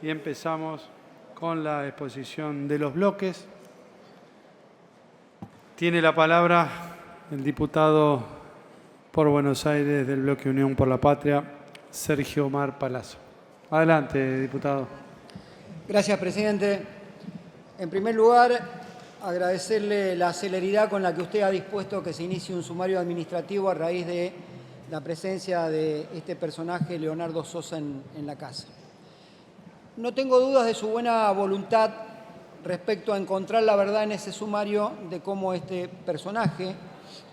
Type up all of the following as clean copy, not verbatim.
y empezamos con la exposición de los bloques. Tiene la palabra el diputado por Buenos Aires del bloque Unión por la Patria, Sergio Omar Palazzo. Adelante, diputado. Gracias, presidente. En primer lugar, agradecerle la celeridad con la que usted ha dispuesto que se inicie un sumario administrativo a raíz de la presencia de este personaje, Leonardo Sosa, en la casa. No tengo dudas de su buena voluntad respecto a encontrar la verdad en ese sumario de cómo este personaje,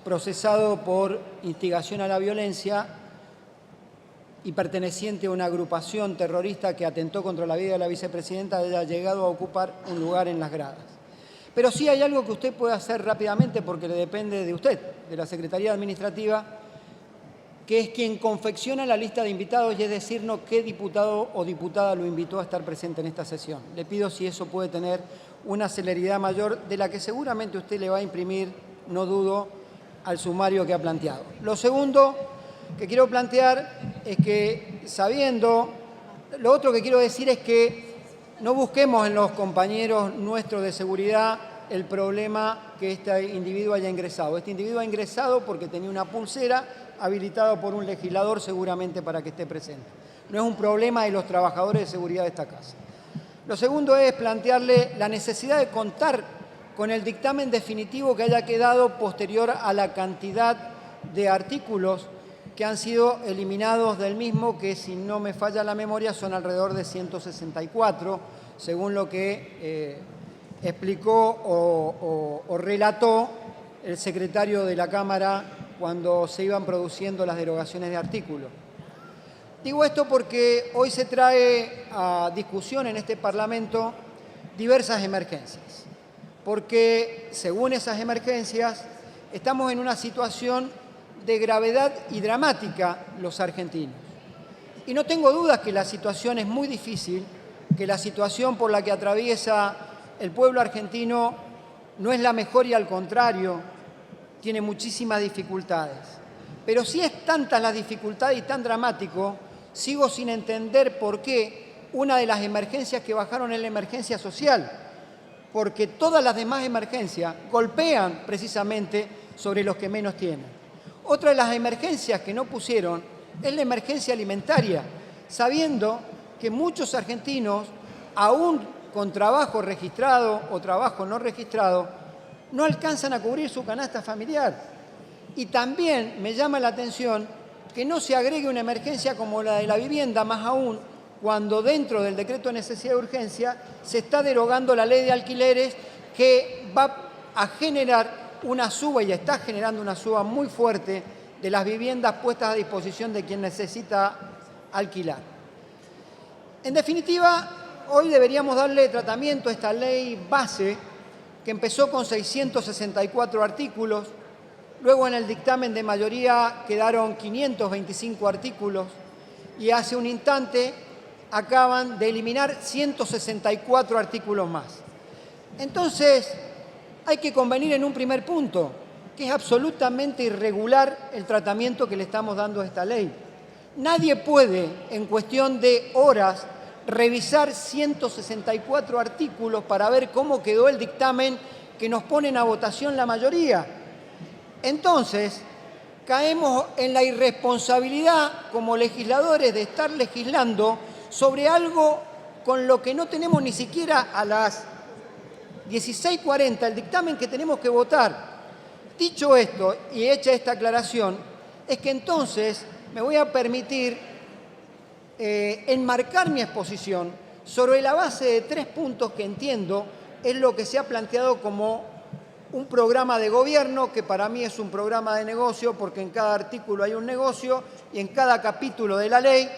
procesado por instigación a la violencia y perteneciente a una agrupación terrorista que atentó contra la vida de la vicepresidenta, haya llegado a ocupar un lugar en las gradas. Pero sí hay algo que usted puede hacer rápidamente porque le depende de usted, de la Secretaría Administrativa, que es quien confecciona la lista de invitados y es decirnos qué diputado o diputada lo invitó a estar presente en esta sesión. Le pido si eso puede tener una celeridad mayor de la que seguramente usted le va a imprimir, no dudo, al sumario que ha planteado. Lo segundo que quiero plantear es que, lo otro que quiero decir es que no busquemos en los compañeros nuestros de seguridad el problema que este individuo haya ingresado. Este individuo ha ingresado porque tenía una pulsera habilitada por un legislador seguramente para que esté presente. No es un problema de los trabajadores de seguridad de esta casa. Lo segundo es plantearle la necesidad de contar con el dictamen definitivo que haya quedado posterior a la cantidad de artículos que han sido eliminados del mismo, que si no me falla la memoria son alrededor de 164, según lo que explicó o relató el secretario de la Cámara cuando se iban produciendo las derogaciones de artículos. Digo esto porque hoy se trae a discusión en este Parlamento diversas emergencias, porque según esas emergencias estamos en una situación de gravedad y dramática los argentinos. Y no tengo dudas que la situación es muy difícil, que la situación por la que atraviesa el pueblo argentino no es la mejor y al contrario, tiene muchísimas dificultades. Pero si es tantas las dificultades y tan dramático, sigo sin entender por qué una de las emergencias que bajaron es la emergencia social, porque todas las demás emergencias golpean precisamente sobre los que menos tienen. Otra de las emergencias que no pusieron es la emergencia alimentaria, sabiendo que muchos argentinos, aún con trabajo registrado o trabajo no registrado, no alcanzan a cubrir su canasta familiar. Y también me llama la atención que no se agregue una emergencia como la de la vivienda, más aún cuando dentro del decreto de necesidad de urgencia se está derogando la ley de alquileres que va a generar una suba y está generando una suba muy fuerte de las viviendas puestas a disposición de quien necesita alquilar. En definitiva, hoy deberíamos darle tratamiento a esta ley base que empezó con 664 artículos, luego en el dictamen de mayoría quedaron 525 artículos y hace un instante acaban de eliminar 164 artículos más. Entonces, hay que convenir en un primer punto, que es absolutamente irregular el tratamiento que le estamos dando a esta ley. Nadie puede, en cuestión de horas, revisar 164 artículos para ver cómo quedó el dictamen que nos ponen a votación la mayoría. Entonces, caemos en la irresponsabilidad como legisladores de estar legislando sobre algo con lo que no tenemos ni siquiera a las 16:40 el dictamen que tenemos que votar. Dicho esto y hecha esta aclaración, es que entonces me voy a permitir enmarcar mi exposición sobre la base de 3 puntos que entiendo es lo que se ha planteado como un programa de gobierno, que para mí es un programa de negocio porque en cada artículo hay un negocio y en cada capítulo de la ley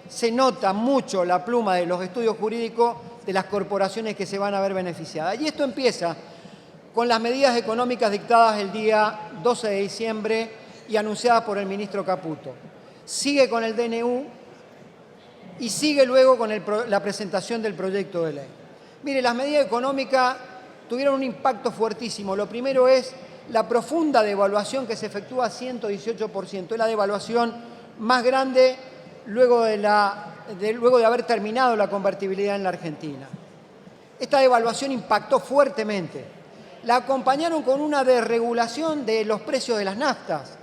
se nota mucho la pluma de los estudios jurídicos de las corporaciones que se van a ver beneficiadas. Y esto empieza con las medidas económicas dictadas el día 12 de diciembre y anunciadas por el ministro Caputo. Sigue con el DNU y sigue luego con la presentación del proyecto de ley. Mire, las medidas económicas tuvieron un impacto fuertísimo. Lo primero es la profunda devaluación que se efectúa a 118%. Es la devaluación más grande luego de la luego de haber terminado la convertibilidad en la Argentina. Esta devaluación impactó fuertemente. La acompañaron con una desregulación de los precios de las naftas.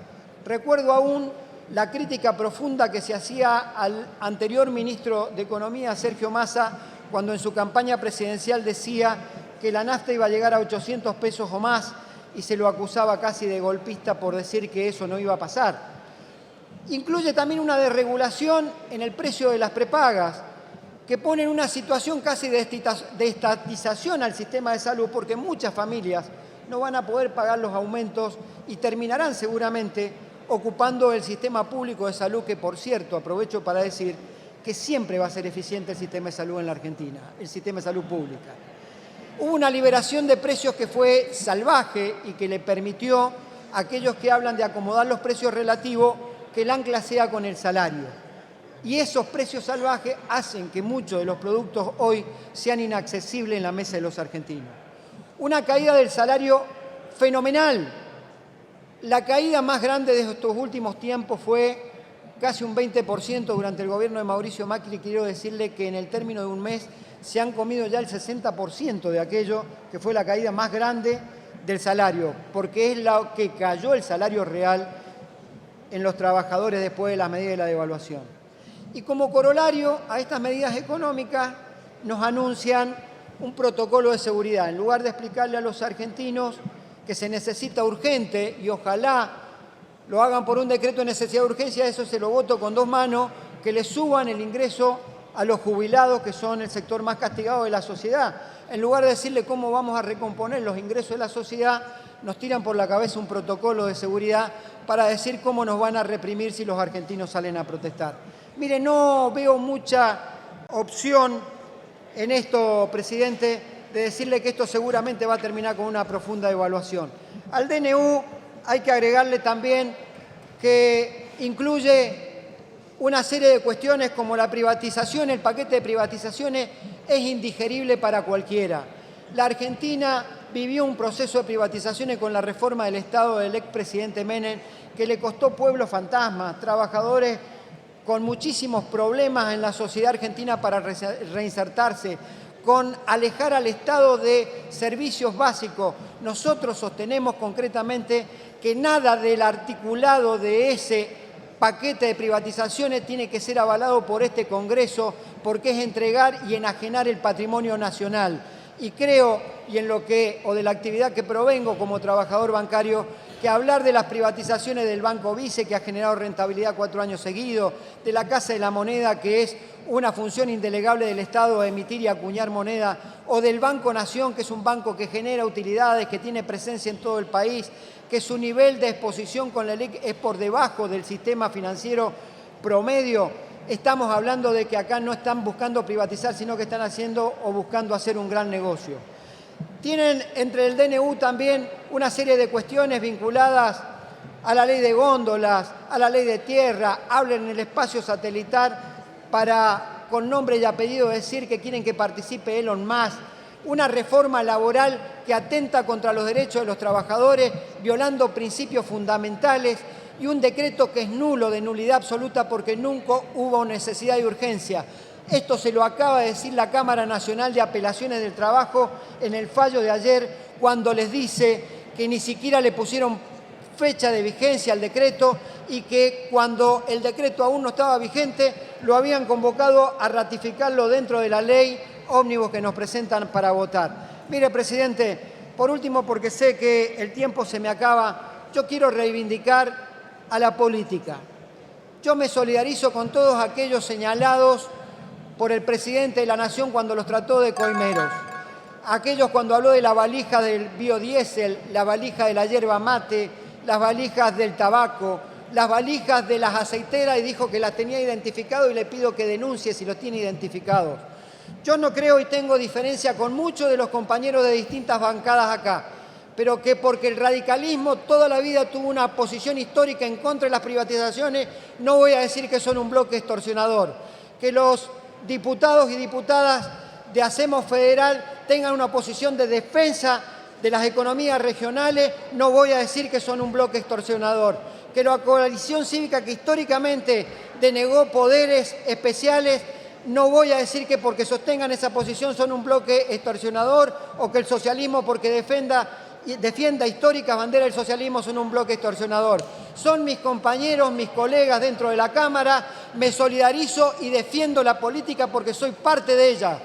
Recuerdo aún la crítica profunda que se hacía al anterior ministro de Economía, Sergio Massa, cuando en su campaña presidencial decía que la nafta iba a llegar a 800 pesos o más y se lo acusaba casi de golpista por decir que eso no iba a pasar. Incluye también una desregulación en el precio de las prepagas, que pone en una situación casi de estatización al sistema de salud, porque muchas familias no van a poder pagar los aumentos y terminarán seguramente ocupando el sistema público de salud, que, por cierto, aprovecho para decir que siempre va a ser eficiente el sistema de salud en la Argentina, el sistema de salud pública. Hubo una liberación de precios que fue salvaje y que le permitió a aquellos que hablan de acomodar los precios relativos que el ancla sea con el salario. Y esos precios salvajes hacen que muchos de los productos hoy sean inaccesibles en la mesa de los argentinos. Una caída del salario fenomenal. La caída más grande de estos últimos tiempos fue casi un 20% durante el gobierno de Mauricio Macri. Quiero decirle que en el término de un mes se han comido ya el 60% de aquello que fue la caída más grande del salario, porque es lo que cayó el salario real en los trabajadores después de las medidas de la devaluación. Y como corolario a estas medidas económicas nos anuncian un protocolo de seguridad. En lugar de explicarle a los argentinos que se necesita urgente y ojalá lo hagan por un decreto de necesidad de urgencia, eso se lo voto con dos manos, que le suban el ingreso a los jubilados, que son el sector más castigado de la sociedad. En lugar de decirle cómo vamos a recomponer los ingresos de la sociedad, nos tiran por la cabeza un protocolo de seguridad para decir cómo nos van a reprimir si los argentinos salen a protestar. Mire, no veo mucha opción en esto, presidente, de decirle que esto seguramente va a terminar con una profunda devaluación. Al DNU hay que agregarle también que incluye una serie de cuestiones como la privatización. El paquete de privatizaciones es indigerible para cualquiera. La Argentina vivió un proceso de privatizaciones con la reforma del Estado del expresidente Menem que le costó pueblos fantasmas, trabajadores con muchísimos problemas en la sociedad argentina para reinsertarse, con alejar al Estado de servicios básicos. Nosotros sostenemos concretamente que nada del articulado de ese paquete de privatizaciones tiene que ser avalado por este Congreso, porque es entregar y enajenar el patrimonio nacional. Y creo, y en lo que, o de la actividad que provengo como trabajador bancario, que hablar de las privatizaciones del Banco Vice, que ha generado rentabilidad 4 años seguidos, de la Casa de la Moneda, que es una función indelegable del Estado de emitir y acuñar moneda, o del Banco Nación, que es un banco que genera utilidades, que tiene presencia en todo el país, que su nivel de exposición con la LEC es por debajo del sistema financiero promedio. Estamos hablando de que acá no están buscando privatizar, sino que están haciendo o buscando hacer un gran negocio. Tienen entre el DNU también una serie de cuestiones vinculadas a la ley de góndolas, a la ley de tierra, hablan en el espacio satelital para, con nombre y apellido, decir que quieren que participe Elon Musk, una reforma laboral que atenta contra los derechos de los trabajadores, violando principios fundamentales, y un decreto que es nulo, de nulidad absoluta, porque nunca hubo necesidad de urgencia. Esto se lo acaba de decir la Cámara Nacional de Apelaciones del Trabajo en el fallo de ayer, cuando les dice que ni siquiera le pusieron fecha de vigencia al decreto y que cuando el decreto aún no estaba vigente lo habían convocado a ratificarlo dentro de la ley ómnibus que nos presentan para votar. Mire, presidente, por último, porque sé que el tiempo se me acaba, yo quiero reivindicar a la política. Yo me solidarizo con todos aquellos señalados por el presidente de la Nación cuando los trató de coimeros. Aquellos cuando habló de la valija del biodiesel, la valija de la yerba mate, las valijas del tabaco, las valijas de las aceiteras, y dijo que las tenía identificado, y le pido que denuncie si los tiene identificados. Yo no creo y tengo diferencia con muchos de los compañeros de distintas bancadas acá, pero que porque el radicalismo toda la vida tuvo una posición histórica en contra de las privatizaciones, no voy a decir que son un bloque extorsionador. Que los diputados y diputadas de Hacemos Federal tengan una posición de defensa de las economías regionales, no voy a decir que son un bloque extorsionador. Que la coalición cívica, que históricamente denegó poderes especiales No voy a decir que porque sostengan esa posición son un bloque extorsionador o que el socialismo porque defienda históricas banderas del socialismo son un bloque extorsionador. Son mis compañeros, mis colegas dentro de la Cámara, me solidarizo y defiendo la política porque soy parte de ella.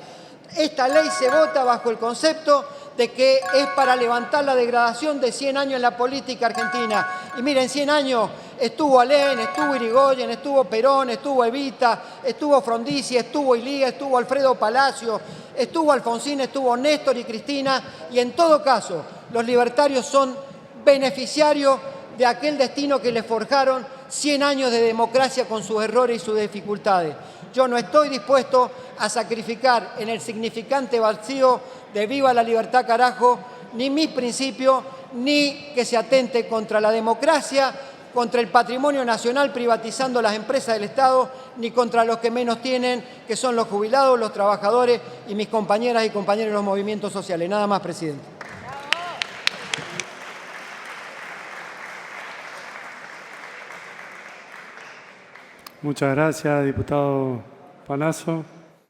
Esta ley se vota bajo el concepto de que es para levantar la degradación de 100 años en la política argentina. Y miren, 100 años estuvo Alén, estuvo Irigoyen, estuvo Perón, estuvo Evita, estuvo Frondizi, estuvo Ilía, estuvo Alfredo Palacio, estuvo Alfonsín, estuvo Néstor y Cristina, y en todo caso los libertarios son beneficiarios de aquel destino que les forjaron 100 años de democracia con sus errores y sus dificultades. Yo no estoy dispuesto a sacrificar en el significante vacío de viva la libertad carajo, ni mis principios, ni que se atente contra la democracia, contra el patrimonio nacional privatizando las empresas del Estado, ni contra los que menos tienen, que son los jubilados, los trabajadores y mis compañeras y compañeros de los movimientos sociales. Nada más, presidente. Muchas gracias, diputado Palazzo.